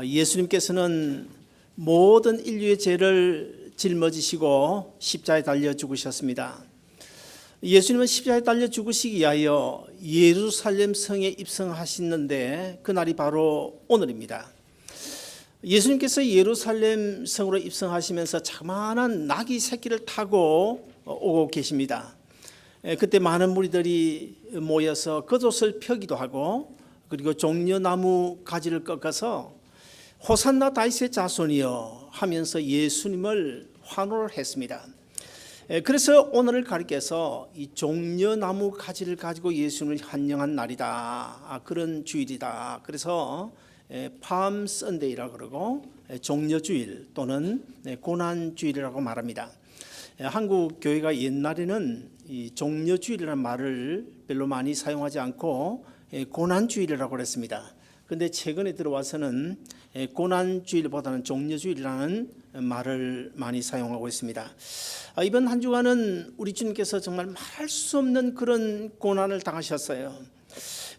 예수님께서는 모든 인류의 죄를 짊어지시고 십자가에 달려 죽으셨습니다. 예수님은 십자가에 달려 죽으시기 위하여 예루살렘 성에 입성하시는데 그날이 바로 오늘입니다. 예수님께서 예루살렘 성으로 입성하시면서 자그마한 나귀 새끼를 타고 오고 계십니다. 그때 많은 무리들이 모여서 겉옷을 펴기도 하고, 그리고 종려나무 가지를 꺾어서 호산나 다윗의 자손이여 하면서 예수님을 환호를 했습니다. 그래서 오늘을 가리켜서 이 종려나무 가지를 가지고 예수님을 환영한 날이다, 그런 주일이다. 그래서 팜 선데이라고 그러고 종려주일 또는 고난주일이라고 말합니다. 한국 교회가 옛날에는 이 종려주일이라는 말을 별로 많이 사용하지 않고 고난주일이라고 그랬습니다. 그런데 최근에 들어와서는 고난주일보다는 종려주일이라는 말을 많이 사용하고 있습니다. 이번 한 주간은 우리 주님께서 정말 말할 수 없는 그런 고난을 당하셨어요.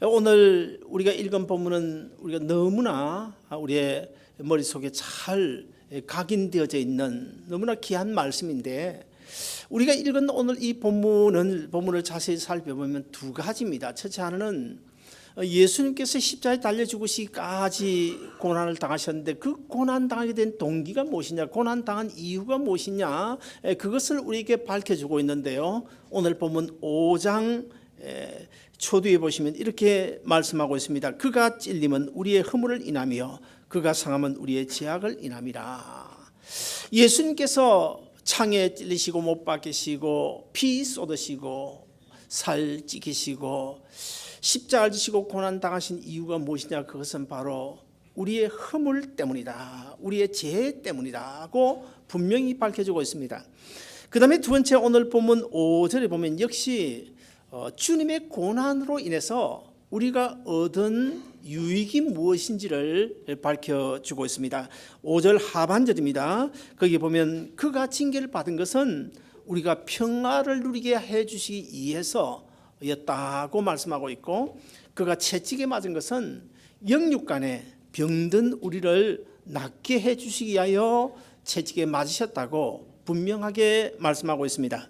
오늘 우리가 읽은 본문은 우리가 너무나 우리의 머릿속에 잘 각인되어져 있는 너무나 귀한 말씀인데, 우리가 읽은 오늘 이 본문을 자세히 살펴보면 두 가지입니다. 첫째 하나는 예수님께서 십자가에 달려 죽으시기까지 고난을 당하셨는데 그 고난 당하게 된 동기가 무엇이냐, 고난 당한 이유가 무엇이냐, 그것을 우리에게 밝혀주고 있는데요. 오늘 본문 5장 초두에 보시면 이렇게 말씀하고 있습니다. 그가 찔림은 우리의 허물을 인하며 그가 상함은 우리의 죄악을 인함이라. 예수님께서 창에 찔리시고 못 박히시고 피 쏟으시고 살 찢기시고 십자가를 지시고 고난 당하신 이유가 무엇이냐, 그것은 바로 우리의 허물 때문이다, 우리의 죄 때문이다고 분명히 밝혀지고 있습니다. 그 다음에 두 번째, 오늘 본문 5절에 보면 역시 주님의 고난으로 인해서 우리가 얻은 유익이 무엇인지를 밝혀주고 있습니다. 5절 하반절입니다. 거기 보면 그가 징계를 받은 것은 우리가 평화를 누리게 해주시기 위해서였다고 말씀하고 있고, 그가 채찍에 맞은 것은 영육간에 병든 우리를 낫게 해주시기 위하여 채찍에 맞으셨다고 분명하게 말씀하고 있습니다.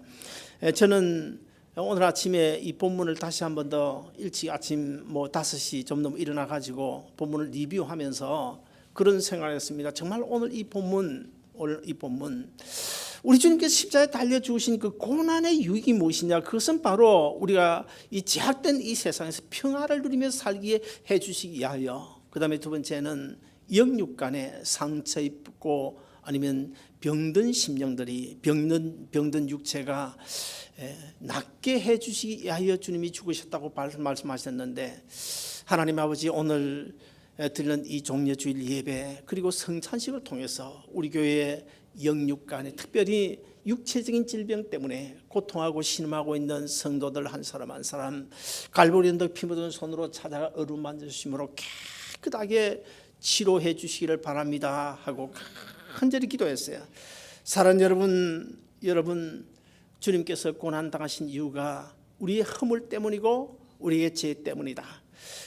저는 오늘 아침에 이 본문을 다시 한 번 더 일찍 아침 5시 좀 넘어 일어나 가지고 본문을 리뷰하면서 그런 생각을 했습니다. 정말 오늘 이 본문 우리 주님께서 십자가에 달려 죽으신 그 고난의 유익이 무엇이냐, 그것은 바로 우리가 이 제약된 이 세상에서 평화를 누리면서 살기에 해 주시기 위하여, 그 다음에 두 번째는 영육간에 상처 입고 아니면 병든 심령들이 병든 육체가 낫게 해주시기 위하여 주님이 죽으셨다고 말씀하셨는데, 하나님 아버지, 오늘 드리는 이 종려주일 예배 그리고 성찬식을 통해서 우리 교회의 영육간에 특별히 육체적인 질병 때문에 고통하고 신음하고 있는 성도들 한 사람 한 사람 갈보리 언덕 피 묻은 손으로 찾아가 어루만져 주심으로 깨끗하게 치료해 주시기를 바랍니다 하고 간절히 기도했어요. 사랑하는 여러분, 주님께서 고난 당하신 이유가 우리의 허물 때문이고 우리의 죄 때문이다.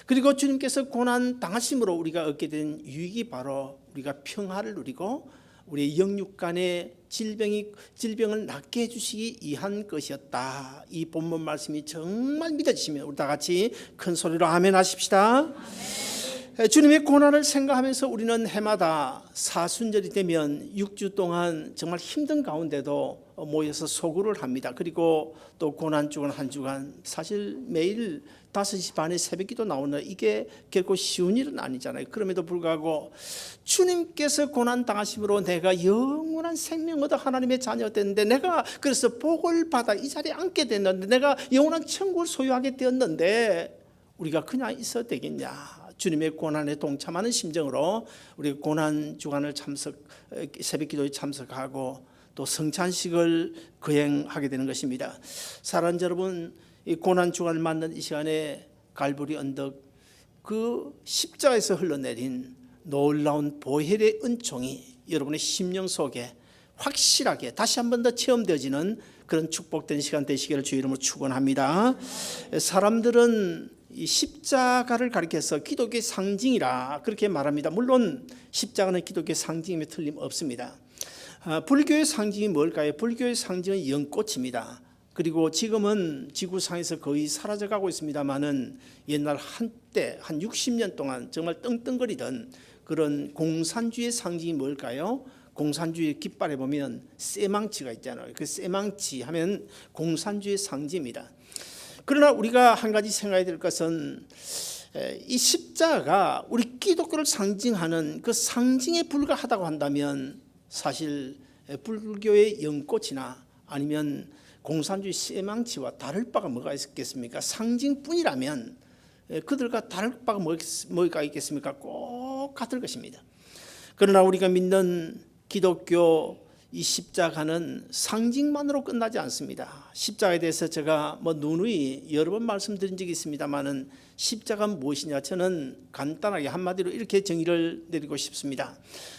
그리고 주님께서 고난 당하심으로 우리가 얻게 된 유익이 바로 우리가 평화를 누리고 우리의 영육간의 질병을 낫게 해주시기 위한 것이었다. 이 본문 말씀이 정말 믿어지시면 우리 다 같이 큰 소리로 아멘 하십시다. 아멘. 주님의 고난을 생각하면서 우리는 해마다 사순절이 되면 6주 동안 정말 힘든 가운데도 모여서 소구를 합니다. 그리고 또 고난주간 한 주간 사실 매일 5시 반에 새벽기도 나오는 이게 결코 쉬운 일은 아니잖아요. 그럼에도 불구하고 주님께서 고난 당하심으로 내가 영원한 생명 얻어 하나님의 자녀가 됐는데, 내가 그래서 복을 받아 이 자리에 앉게 됐는데, 내가 영원한 천국을 소유하게 되었는데 우리가 그냥 있어도 되겠냐. 주님의 고난에 동참하는 심정으로 우리 고난 주간을 새벽기도에 참석하고 또 성찬식을 거행하게 되는 것입니다. 사랑하는 여러분, 이 고난 주간을 맞는 이 시간에 갈보리 언덕 그 십자가에서 흘러내린 놀라운 보혈의 은총이 여러분의 심령 속에 확실하게 다시 한 번 더 체험되어지는 그런 축복된 시간 되시기를 주의 이름으로 축원합니다. 사람들은 이 십자가를 가리켜서 기독교의 상징이라 그렇게 말합니다. 물론 십자가는 기독교의 상징임에 틀림없습니다. 불교의 상징이 뭘까요? 불교의 상징은 연꽃입니다. 그리고 지금은 지구상에서 거의 사라져가고 있습니다만은 옛날 한때 한 60년 동안 정말 떵떵거리던 그런 공산주의의 상징이 뭘까요? 공산주의 깃발에 보면 쇠망치가 있잖아요. 그 쇠망치 하면 공산주의의 상징입니다. 그러나 우리가 한 가지 생각해야 될 것은 이 십자가가 우리 기독교를 상징하는 그 상징에 불과하다고 한다면 사실 불교의 연꽃이나 아니면 공산주의 쇠망치와 다를 바가 뭐가 있겠습니까? 상징뿐이라면 그들과 다를 바가 뭐가 있겠습니까? 꼭 같을 것입니다. 그러나 우리가 믿는 기독교 이 십자가는 상징만으로 끝나지 않습니다. 십자가에 대해서 제가 누누이 여러 번 말씀드린 적이 있습니다만은 십자가는 무엇이냐? 저는 간단하게 한마디로 이렇게 정의를 내리고 싶습니다.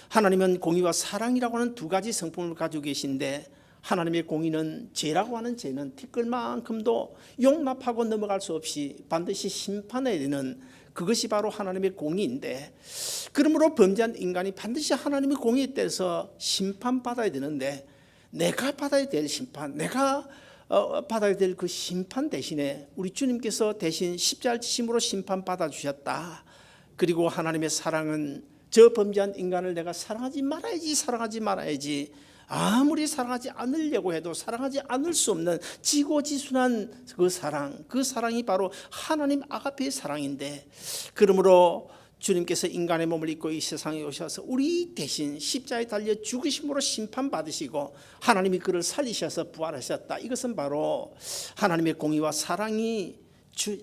하나님은 공의와 사랑이라고 하는 두 가지 성품을 가지고 계신데 하나님의 공의는 죄라고 하는 죄는 티끌만큼도 용납하고 넘어갈 수 없이 반드시 심판해야 되는 그것이 바로 하나님의 공의인데, 그러므로 범죄한 인간이 반드시 하나님의 공의에 대해서 심판받아야 되는데 내가 받아야 될 심판, 내가 받아야 될 그 심판 대신에 우리 주님께서 대신 십자가를 지심으로 심판받아 주셨다. 그리고 하나님의 사랑은 저 범죄한 인간을 내가 사랑하지 말아야지 아무리 사랑하지 않으려고 해도 사랑하지 않을 수 없는 지고지순한 그 사랑이 바로 하나님 아가페의 사랑인데, 그러므로 주님께서 인간의 몸을 입고 이 세상에 오셔서 우리 대신 십자가에 달려 죽으심으로 심판받으시고 하나님이 그를 살리셔서 부활하셨다. 이것은 바로 하나님의 공의와 사랑이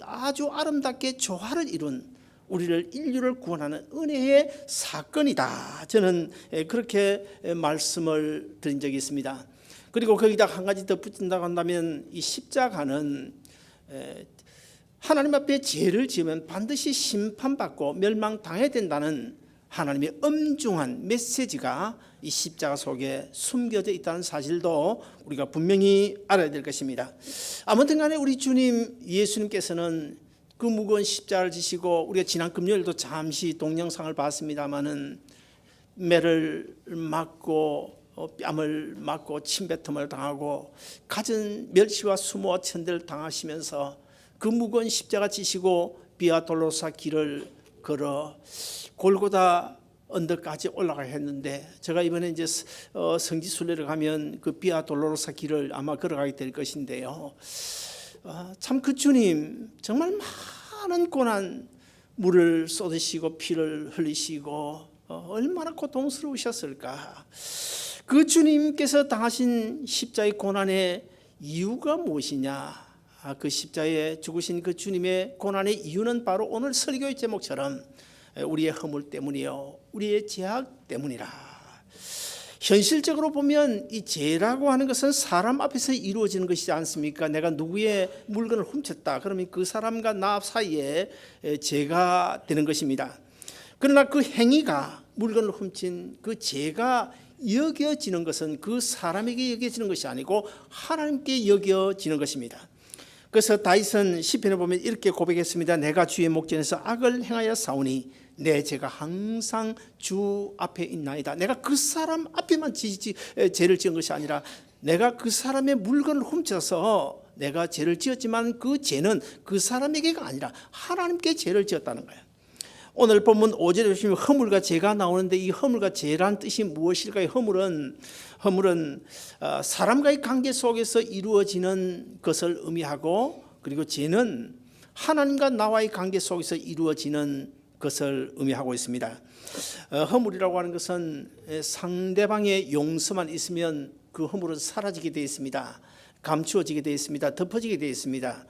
아주 아름답게 조화를 이룬 우리를 인류를 구원하는 은혜의 사건이다. 저는 그렇게 말씀을 드린 적이 있습니다. 그리고 거기다 한 가지 더 붙인다고 한다면 이 십자가는 하나님 앞에 죄를 지으면 반드시 심판받고 멸망당해야 된다는 하나님의 엄중한 메시지가 이 십자가 속에 숨겨져 있다는 사실도 우리가 분명히 알아야 될 것입니다. 아무튼 간에 우리 주님 예수님께서는 그 무거운 십자가를 지시고, 우리가 지난 금요일도 잠시 동영상을 봤습니다마는 매를 맞고 뺨을 맞고 침뱉음을 당하고 갖은 멸시와 수모와 천대를 당하시면서 그 무거운 십자가 지시고 비아 돌로사 길을 걸어 골고다 언덕까지 올라가야 했는데, 제가 이번에 이제 성지순례를 가면 그 비아 돌로사 길을 아마 걸어가게 될 것인데요. 참 그 주님 정말 많은 고난, 물을 쏟으시고 피를 흘리시고 얼마나 고통스러우셨을까. 그 주님께서 당하신 십자가의 고난의 이유가 무엇이냐? 그 십자가에 죽으신 그 주님의 고난의 이유는 바로 오늘 설교의 제목처럼 우리의 허물 때문이요, 우리의 죄악 때문이라. 현실적으로 보면 이 죄라고 하는 것은 사람 앞에서 이루어지는 것이지 않습니까? 내가 누구의 물건을 훔쳤다 그러면 그 사람과 나 사이에 죄가 되는 것입니다. 그러나 그 행위가, 물건을 훔친 그 죄가 여겨지는 것은 그 사람에게 여겨지는 것이 아니고 하나님께 여겨지는 것입니다. 그래서 다윗은 시편에 보면 이렇게 고백했습니다. 내가 주의 목전에서 악을 행하여 싸우니 내 죄가 항상 주 앞에 있나이다. 내가 그 사람 앞에만 죄를 지은 것이 아니라 내가 그 사람의 물건을 훔쳐서 내가 죄를 지었지만 그 죄는 그 사람에게가 아니라 하나님께 죄를 지었다는 거예요. 오늘 본문 5절에 보시면 허물과 죄가 나오는데, 이 허물과 죄란 뜻이 무엇일까요? 허물은 사람과의 관계 속에서 이루어지는 것을 의미하고, 그리고 죄는 하나님과 나와의 관계 속에서 이루어지는 것을 의미하고 있습니다. 허물이라고 하는 것은 상대방의 용서만 있으면 그 허물은 사라지게 되어 있습니다. 감추어지게 되어 있습니다. 덮어지게 되어 있습니다.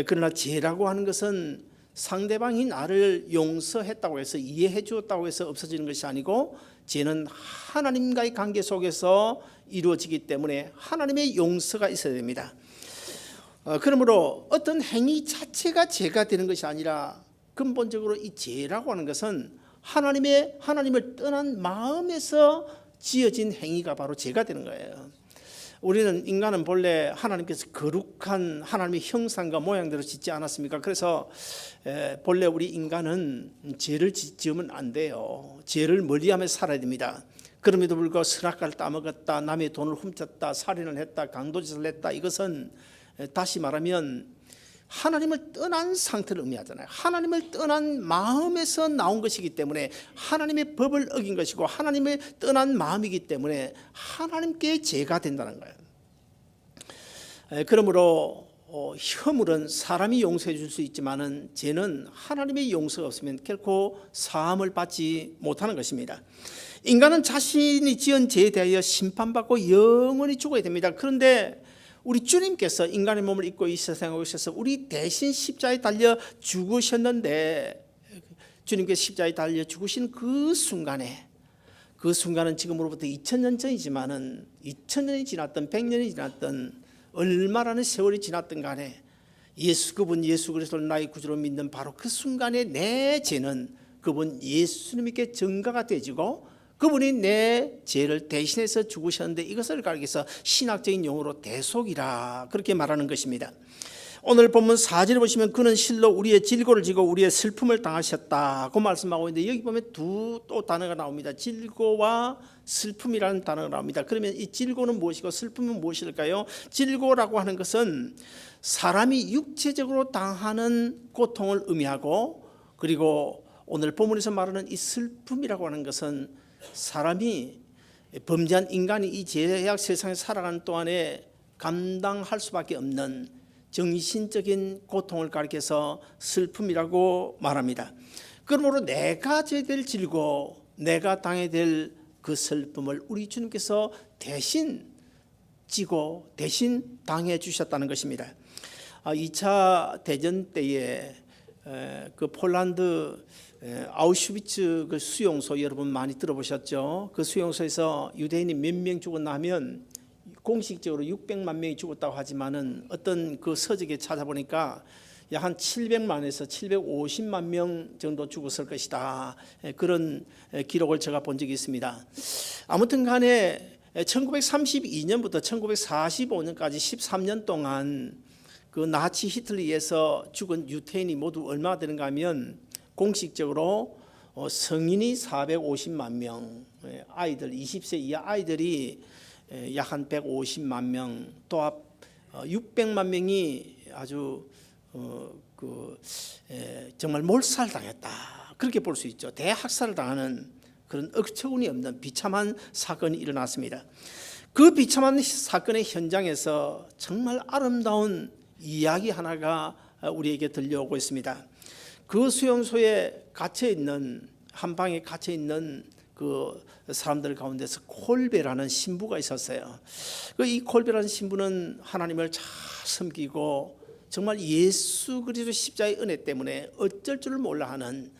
그러나 죄라고 하는 것은 상대방이 나를 용서했다고 해서, 이해해 주었다고 해서 없어지는 것이 아니고, 죄는 하나님과의 관계 속에서 이루어지기 때문에 하나님의 용서가 있어야 됩니다. 그러므로 어떤 행위 자체가 죄가 되는 것이 아니라 근본적으로 이 죄라고 하는 것은 하나님을 떠난 마음에서 지어진 행위가 바로 죄가 되는 거예요. 우리는 인간은 본래 하나님께서 거룩한 하나님의 형상과 모양대로 짓지 않았습니까? 그래서 본래 우리 인간은 죄를 지으면 안 돼요. 죄를 멀리하며 살아야 됩니다. 그럼에도 불구하고 선악과를 따먹었다, 남의 돈을 훔쳤다, 살인을 했다, 강도짓을 했다, 이것은 다시 말하면 하나님을 떠난 상태를 의미하잖아요. 하나님을 떠난 마음에서 나온 것이기 때문에 하나님의 법을 어긴 것이고 하나님을 떠난 마음이기 때문에 하나님께 죄가 된다는 거예요. 그러므로 허물은 사람이 용서해 줄 수 있지만은 죄는 하나님의 용서가 없으면 결코 사함을 받지 못하는 것입니다. 인간은 자신이 지은 죄에 대하여 심판받고 영원히 죽어야 됩니다. 그런데 우리 주님께서 인간의 몸을 입고 이 세상에 오셔서 우리 대신 십자가에 달려 죽으셨는데, 주님께서 십자가에 달려 죽으신 그 순간은 지금으로부터 2000년 전이지만은 2000년이 지났던 100년이 지났던 얼마라는 세월이 지났던 간에 그분 예수 그리스도를 나의 구주로 믿는 바로 그 순간에 내 죄는 그분 예수님께 전가가 되지고 그분이 내 죄를 대신해서 죽으셨는데, 이것을 가리켜 해서 신학적인 용어로 대속이라 그렇게 말하는 것입니다. 오늘 본문 4절에 보시면 그는 실로 우리의 질고를 지고 우리의 슬픔을 당하셨다고 말씀하고 있는데, 여기 보면 두 또 단어가 나옵니다. 질고와 슬픔이라는 단어가 나옵니다. 그러면 이 질고는 무엇이고 슬픔은 무엇일까요? 질고라고 하는 것은 사람이 육체적으로 당하는 고통을 의미하고, 그리고 오늘 본문에서 말하는 이 슬픔이라고 하는 것은 사람이 범죄한 인간이 이 죄악 세상에 살아가는 동안에 감당할 수밖에 없는 정신적인 고통을 가리켜서 슬픔이라고 말합니다. 그러므로 내가 져야 될 질고, 내가 당해야 될 그 슬픔을 우리 주님께서 대신 지고 대신 당해 주셨다는 것입니다. 2차 대전 때에 그 폴란드 아우슈비츠 그 수용소, 여러분 많이 들어보셨죠? 그 수용소에서 유대인이 몇 명 죽었나 하면 공식적으로 600만 명이 죽었다고 하지만은 어떤 그 서적에 찾아보니까 약 한 700만에서 750만 명 정도 죽었을 것이다, 그런 기록을 제가 본 적이 있습니다. 아무튼 간에 1932년부터 1945년까지 13년 동안 그 나치 히틀러에 의해서 죽은 유태인이 모두 얼마나 되는가 하면 공식적으로 성인이 450만 명, 아이들 20세 이하 아이들이 약 한 150만 명, 또 600만 명이 아주 정말 몰살당했다, 그렇게 볼 수 있죠. 대학살을 당하는 그런 어처구니 없는 비참한 사건이 일어났습니다. 그 비참한 사건의 현장에서 정말 아름다운 이야기 하나가 우리에게 들려오고 있습니다. 그 수용소에 갇혀 있는, 한 방에 갇혀 있는 그 사람들 가운데서 콜베라는 신부가 있었어요. 이 콜베라는 신부는 하나님을 잘 섬기고 정말 예수 그리스도 십자가의 은혜 때문에 어쩔 줄을 몰라 하는,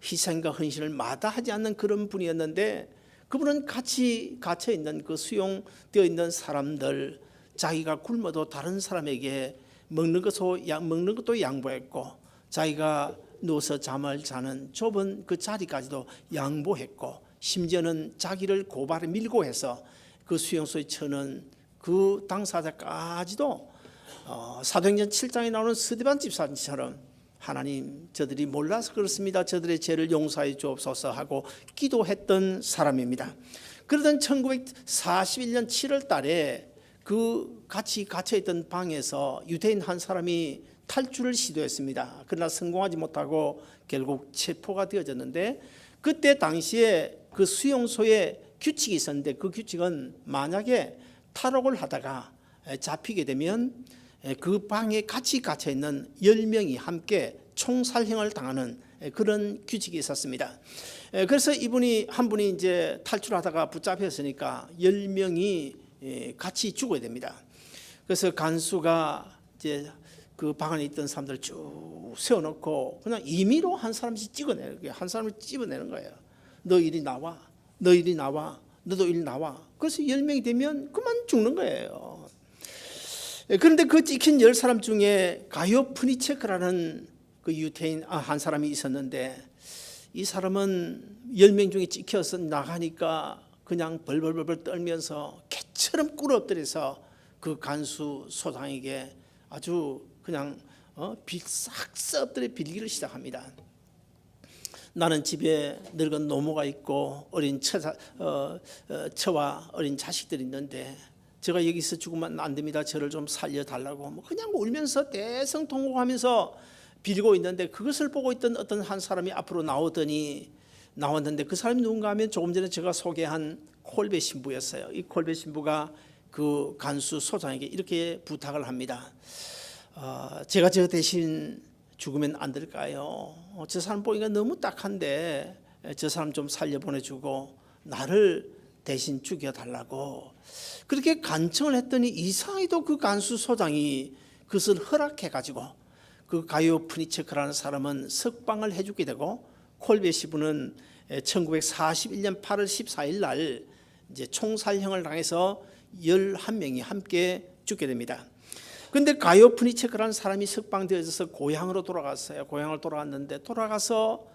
희생과 헌신을 마다하지 않는 그런 분이었는데, 그분은 같이 갇혀 있는 그 수용되어 있는 사람들, 자기가 굶어도 다른 사람에게 먹는 것도 양보했고, 자기가 누워서 잠을 자는 좁은 그 자리까지도 양보했고, 심지어는 자기를 고발에 밀고 해서 그 수용소에 쳐는 그 당사자까지도 사도행전 7장에 나오는 스데반 집사처럼 하나님, 저들이 몰라서 그렇습니다, 저들의 죄를 용서해 주옵소서 하고 기도했던 사람입니다. 그러던 1941년 7월 달에 그 같이 갇혀있던 방에서 유대인 한 사람이 탈출을 시도했습니다. 그러나 성공하지 못하고 결국 체포가 되어졌는데, 그때 당시에 그 수용소에 규칙이 있었는데, 그 규칙은 만약에 탈옥을 하다가 잡히게 되면 그 방에 같이 갇혀있는 10명이 함께 총살형을 당하는 그런 규칙이 있었습니다. 그래서 한 분이 이제 탈출하다가 붙잡혔으니까 10명이 같이 죽어야 됩니다. 그래서 간수가 이제 그 방 안에 있던 사람들 쭉 세워놓고 그냥 임의로 한 사람씩 한 사람을 찝어내는 거예요. 너 이리 나와, 너 이리 나와, 너도 이리 나와. 그래서 10명이 되면 그만 죽는 거예요. 그런데 그 찍힌 10사람 중에 가요 프니체크라는 그 유태인 한 사람이 있었는데, 이 사람은 10명 중에 찍혀서 나가니까 그냥 벌벌벌 떨면서 개처럼 꿇어 엎드려서 그 간수 소장에게 아주 그냥 싹 썩들에 빌기를 시작합니다. 나는 집에 늙은 노모가 있고 어린 처와 어린 자식들이 있는데 제가 여기서 죽으면 안 됩니다. 저를 좀 살려달라고 뭐 그냥 울면서 대성통곡하면서 빌고 있는데, 그것을 보고 있던 어떤 한 사람이 앞으로 나왔는데 그 사람이 누군가 하면 조금 전에 제가 소개한 콜베 신부였어요. 이 콜베 신부가 그 간수 소장에게 이렇게 부탁을 합니다. 제가 저 대신 죽으면 안 될까요? 저 사람 보니까 너무 딱한데 저 사람 좀 살려보내주고 나를 대신 죽여달라고 그렇게 간청을 했더니 이상하게도 그 간수 소장이 그것을 허락해가지고 그 가요 프니체크라는 사람은 석방을 해주게 되고, 콜베 신부는 1941년 8월 14일 날 이제 총살형을 당해서 11명이 함께 죽게 됩니다. 그런데 가요 프니체크라는 사람이 석방되어서 고향으로 돌아갔어요. 고향을 돌아갔는데 돌아가서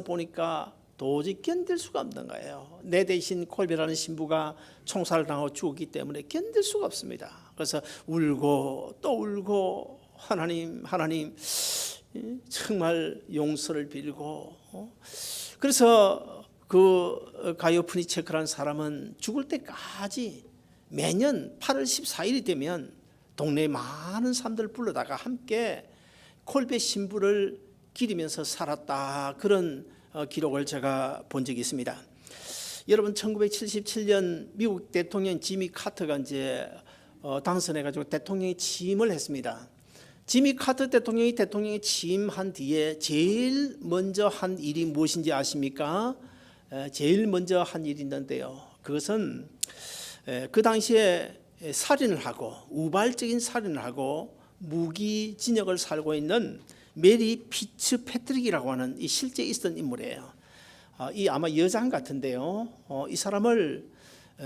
보니까 도저히 견딜 수가 없는 거예요. 내 대신 콜베라는 신부가 총살을 당하고 죽었기 때문에 견딜 수가 없습니다. 그래서 울고 또 울고 하나님 정말 용서를 빌고 그래서 그 가요 프니체크라는 사람은 죽을 때까지 매년 8월 14일이 되면 동네에 많은 사람들 불러다가 함께 콜베 신부를 기리면서 살았다, 그런 기록을 제가 본 적이 있습니다. 여러분, 1977년 미국 대통령 지미 카터가 이제 당선해가지고 대통령이 취임을 했습니다. 지미 카터 대통령이 취임한 뒤에 제일 먼저 한 일이 무엇인지 아십니까? 제일 먼저 한 일이 있는데요. 그것은 그 당시에 살인을 하고 우발적인 살인을 하고 무기 진역을 살고 있는 메리 피츠 패트릭이라고 하는 이 실제 있었던 인물이에요. 이 아마 여장 같은데요. 이 사람을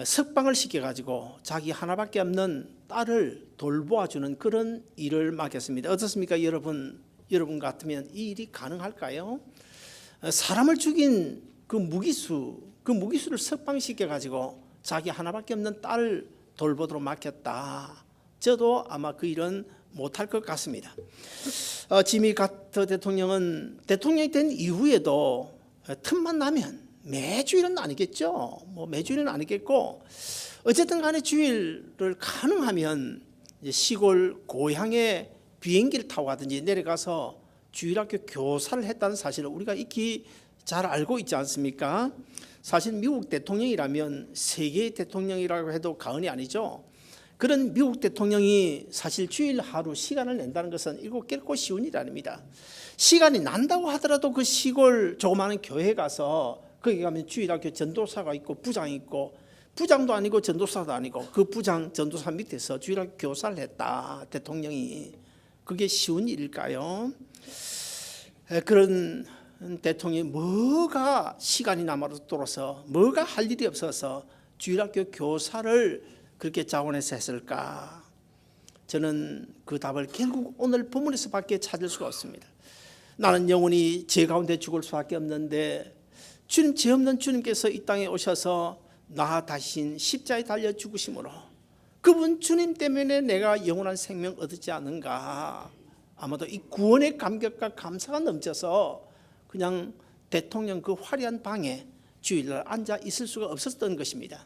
석방을 시켜가지고 자기 하나밖에 없는 딸을 돌보아주는 그런 일을 맡겼습니다. 어떻습니까, 여러분? 여러분 같으면 이 일이 가능할까요? 사람을 죽인 그 무기수를 석방시켜가지고 자기 하나밖에 없는 딸을 돌보도록 맡겼다. 저도 아마 그 일은 못할 것 같습니다. 지미 카터 대통령은 대통령이 된 이후에도 틈만 나면 매주일은 아니겠죠. 매주일은 아니겠고 어쨌든 간에 주일을 가능하면 시골 고향에 비행기를 타고 가든지 내려가서 주일학교 교사를 했다는 사실을 우리가 익히 잘 알고 있지 않습니까? 사실 미국 대통령이라면 세계의 대통령이라고 해도 과언이 아니죠. 그런 미국 대통령이 사실 주일 하루 시간을 낸다는 것은 이거 결코 쉬운 일이 아닙니다. 시간이 난다고 하더라도 그 시골 조그마한 교회 가서 거기 가면 주일학교 전도사가 있고 부장이 있고, 부장도 아니고 전도사도 아니고 그 부장 전도사 밑에서 주일학교 교사를 했다, 대통령이. 그게 쉬운 일일까요? 그런 대통령이 뭐가 시간이 남아돌아서 뭐가 할 일이 없어서 주일학교 교사를 그렇게 자원해서 했을까? 저는 그 답을 결국 오늘 본문에서밖에 찾을 수가 없습니다. 나는 영원히 죄 가운데 죽을 수밖에 없는데 주님, 죄 없는 주님께서 이 땅에 오셔서 나 대신 십자가에 달려 죽으심으로 그분 주님 때문에 내가 영원한 생명 얻지 않은가. 아마도 이 구원의 감격과 감사가 넘쳐서 그냥 대통령 그 화려한 방에 주일날 앉아 있을 수가 없었던 것입니다.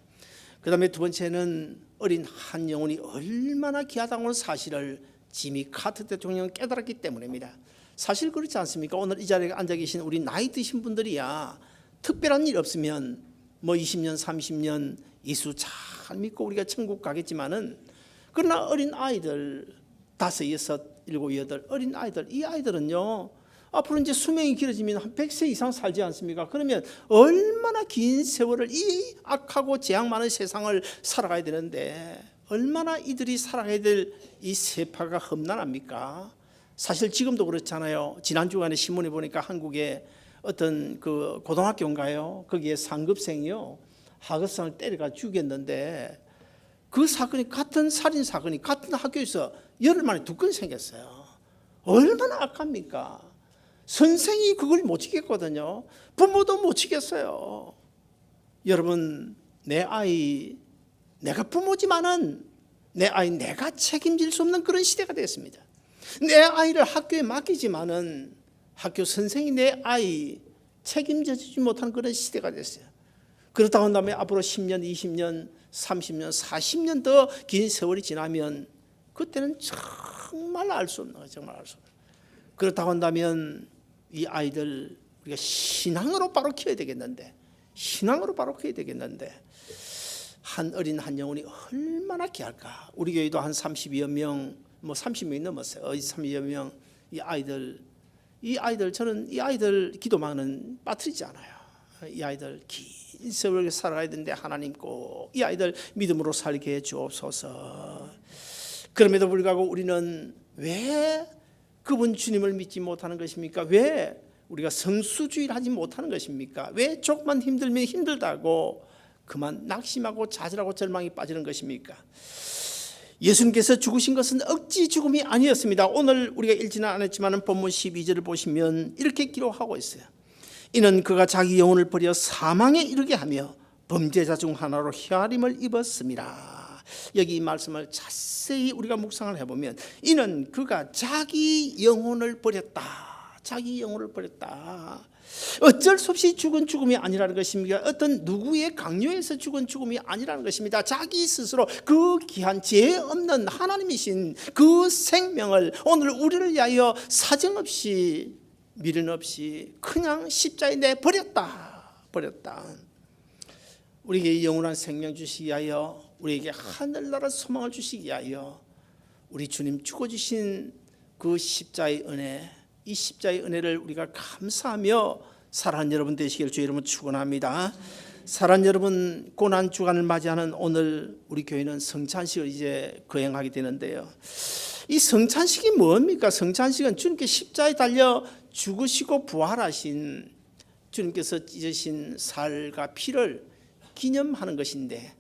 그 다음에 두 번째는 어린 한 영혼이 얼마나 귀하다는 사실을 지미 카터 대통령은 깨달았기 때문입니다. 사실 그렇지 않습니까? 오늘 이 자리에 앉아 계신 우리 나이 드신 분들이야 특별한 일 없으면 20년 30년 예수 잘 믿고 우리가 천국 가겠지만은, 그러나 어린 아이들 5, 6, 7, 8 어린 아이들, 이 아이들은요 앞으로 이제 수명이 길어지면 한 100세 이상 살지 않습니까? 그러면 얼마나 긴 세월을 이 악하고 재앙 많은 세상을 살아가야 되는데 얼마나 이들이 살아가야 될 이 세파가 험난합니까? 사실 지금도 그렇잖아요. 지난 주간에 신문에 보니까 한국에 어떤 그 고등학교인가요? 거기에 상급생이요 하급생을 때려가 죽였는데 그 사건이 같은 살인 사건이 같은 학교에서 열흘 만에 2건 생겼어요. 얼마나 악합니까? 선생이 그걸 못 지켰거든요. 부모도 못 지켰어요. 여러분, 내 아이, 내가 부모지만은 내 아이 내가 책임질 수 없는 그런 시대가 됐습니다. 내 아이를 학교에 맡기지만은 학교 선생이 내 아이 책임져 주지 못하는 그런 시대가 됐어요. 그렇다고 한다면 앞으로 10년, 20년, 30년, 40년 더 긴 세월이 지나면 그때는 정말 알 수 없는 거예요. 정말 알 수 없는. 그렇다고 한다면 이 아이들 우리가 신앙으로 바로 키워야 되겠는데, 신앙으로 바로 키워야 되겠는데 한 어린 한 영혼이 얼마나 귀할까. 우리 교회도 한 30여 명, 뭐 30명이 넘었어요. 30여 명 이 아이들 저는 이 아이들 기도만은 빠뜨리지 않아요. 이 아이들 긴 세월을 살아가야 되는데 하나님 꼭 이 아이들 믿음으로 살게 해 주옵소서. 그럼에도 불구하고 우리는 왜 그분 주님을 믿지 못하는 것입니까? 왜 우리가 성수주의를 하지 못하는 것입니까? 왜 조금만 힘들면 힘들다고 그만 낙심하고 좌절하고 절망이 빠지는 것입니까? 예수님께서 죽으신 것은 억지 죽음이 아니었습니다. 오늘 우리가 읽지는 않았지만 본문 12절을 보시면 이렇게 기록하고 있어요. 이는 그가 자기 영혼을 버려 사망에 이르게 하며 범죄자 중 하나로 혈임을 입었습니다. 여기 이 말씀을 자세히 우리가 묵상을 해보면 이는 그가 자기 영혼을 버렸다. 자기 영혼을 버렸다. 어쩔 수 없이 죽은 죽음이 아니라는 것입니다. 어떤 누구의 강요에서 죽은 죽음이 아니라는 것입니다. 자기 스스로 그 귀한 죄 없는 하나님이신 그 생명을 오늘 우리를 위하여 사정없이 미련 없이 그냥 십자가에 내버렸다. 버렸다. 우리에게 영원한 생명 주시기 위하여, 우리에게 하늘나라 소망을 주시기 위하여 우리 주님 죽어주신 그 십자가의 은혜, 이 십자가의 은혜를 우리가 감사하며 사랑하는 여러분 되시기를 주의 이름으로 축원합니다. 사랑하는 여러분, 고난 주간을 맞이하는 오늘 우리 교회는 성찬식을 이제 거행하게 되는데요. 이 성찬식이 뭡니까? 성찬식은 주님께 십자가에 달려 죽으시고 부활하신 주님께서 찢으신 살과 피를 기념하는 것인데,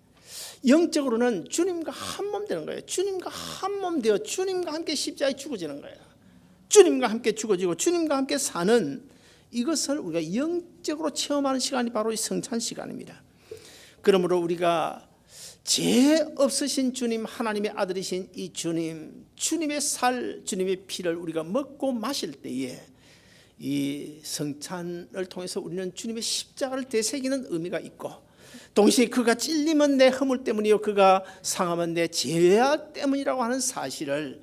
영적으로는 주님과 한 몸 되는 거예요. 주님과 한 몸 되어 주님과 함께 십자가에 죽어지는 거예요. 주님과 함께 죽어지고 주님과 함께 사는 이것을 우리가 영적으로 체험하는 시간이 바로 이 성찬 시간입니다. 그러므로 우리가 죄 없으신 주님, 하나님의 아들이신 이 주님, 주님의 살, 주님의 피를 우리가 먹고 마실 때에 이 성찬을 통해서 우리는 주님의 십자가를 되새기는 의미가 있고, 동시에 그가 찔림은 내 허물 때문이요 그가 상함은 내 죄악 때문이라고 하는 사실을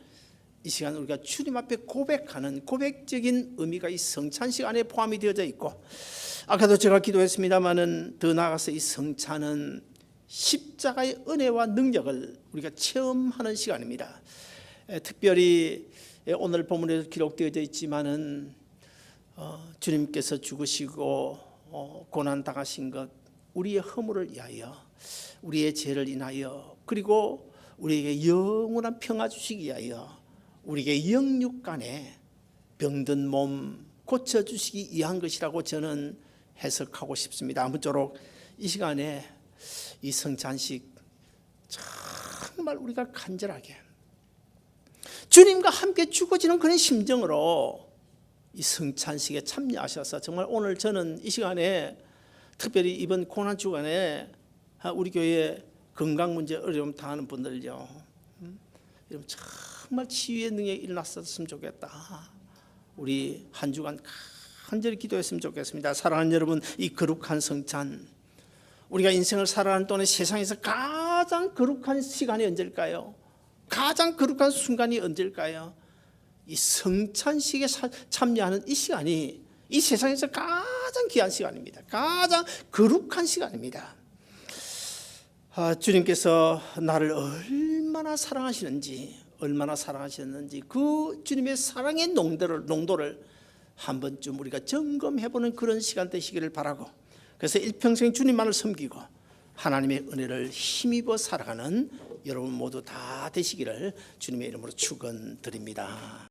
이 시간 우리가 주님 앞에 고백하는 고백적인 의미가 이 성찬식 안에 포함이 되어져 있고, 아까도 제가 기도했습니다마는 더 나아가서 이 성찬은 십자가의 은혜와 능력을 우리가 체험하는 시간입니다. 특별히 오늘 본문에도 기록되어져 있지만은 주님께서 죽으시고 고난 당하신 것, 우리의 허물을 위하여, 우리의 죄를 인하여, 그리고 우리에게 영원한 평화 주시기 위하여 우리에게 영육간에 병든 몸 고쳐주시기 위한 것이라고 저는 해석하고 싶습니다. 아무쪼록 이 시간에 이 성찬식 정말 우리가 간절하게 주님과 함께 죽어지는 그런 심정으로 이 성찬식에 참여하셔서 정말 오늘 저는 이 시간에 특별히 이번 고난 주간에 우리 교회 건강 문제 어려움 당하는 분들요, 여러분 정말 치유의 능력이 일어났었으면 좋겠다. 우리 한 주간 간절히 기도했으면 좋겠습니다. 사랑하는 여러분, 이 거룩한 성찬, 우리가 인생을 살아가는 동안에 세상에서 가장 거룩한 시간이 언제일까요? 가장 거룩한 순간이 언제일까요? 이 성찬식에 참여하는 이 시간이 이 세상에서 가장 귀한 시간입니다. 가장 거룩한 시간입니다. 주님께서 나를 얼마나 사랑하시는지, 얼마나 사랑하셨는지 그 주님의 사랑의 농도를 한 번쯤 우리가 점검해보는 그런 시간 되시기를 바라고, 그래서 일평생 주님만을 섬기고 하나님의 은혜를 힘입어 살아가는 여러분 모두 다 되시기를 주님의 이름으로 축원드립니다.